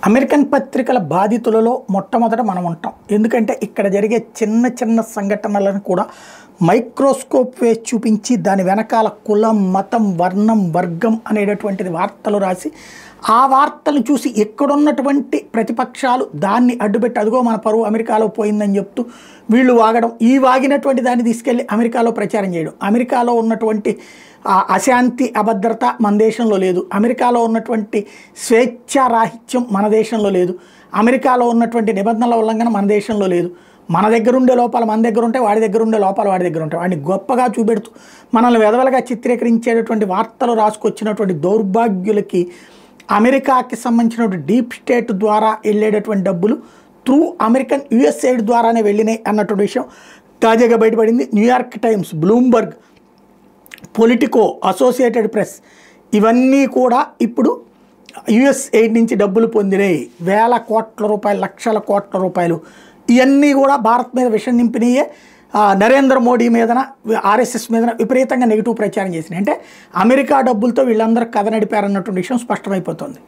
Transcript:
American పత్రికల బాధితులలో మొట్టమొదట మనం ఉంటాం. ఎందుకంటే ఇక్కడ జరిగే చిన్న చిన్న సంఘటనలను కూడా మైక్రోస్కోప్ వేసి చూపించి దాని వెనకాల కులం, మతం, వర్ణం, వర్గం అనేటటువంటిది వార్తలు రాసి ఆ వార్తలను చూసి ఎక్కడున్నటువంటి ప్రతిపక్షాలు దాన్ని అడ్డుపెట్టి అదిగో మన పరువు అమెరికాలో పోయిందని చెప్తూ వీళ్ళు వాగడం, ఈ వాగినటువంటి దాన్ని తీసుకెళ్ళి అమెరికాలో ప్రచారం చేయడం. అమెరికాలో ఉన్నటువంటి అశాంతి, అభద్రత మన దేశంలో లేదు. అమెరికాలో ఉన్నటువంటి స్వేచ్ఛారాహిత్యం మన దేశంలో లేదు. అమెరికాలో ఉన్నటువంటి నిబంధనల ఉల్లంఘన మన దేశంలో లేదు. మన దగ్గర ఉండే లోపాలు మన దగ్గర ఉంటాయి, వాడి దగ్గర ఉండే లోపాలు వాడి దగ్గర ఉంటాయి. వాడిని గొప్పగా చూపెడుతూ మనల్ని వెదవలుగా చిత్రీకరించేటటువంటి వార్తలు రాసుకొచ్చినటువంటి దౌర్భాగ్యులకి అమెరికాకి సంబంధించినటువంటి డీప్ స్టేట్ ద్వారా వెళ్ళేటటువంటి డబ్బులు త్రూ అమెరికన్ యుఎస్ఐడ్ ద్వారానే వెళ్ళినాయి అన్నటువంటి విషయం తాజాగా బయటపడింది. New York times, Bloomberg, Politico, associated press ఇవన్నీ కూడా ఇప్పుడు యుఎస్ఐడ్ నుంచి డబ్బులు పొందినాయి. వేల కోట్ల రూపాయలు, లక్షల కోట్ల రూపాయలు ఇవన్నీ కూడా భారత్ మీద విషం నింపినాయే. నరేంద్ర మోడీ మీదన, ఆర్ఎస్ఎస్ మీదన విపరీతంగా నెగిటివ్ ప్రచారం చేసినాయి. అంటే అమెరికా డబ్బులతో వీళ్ళందరూ కథ నడిపారన్నటువంటి విషయం స్పష్టమైపోతుంది.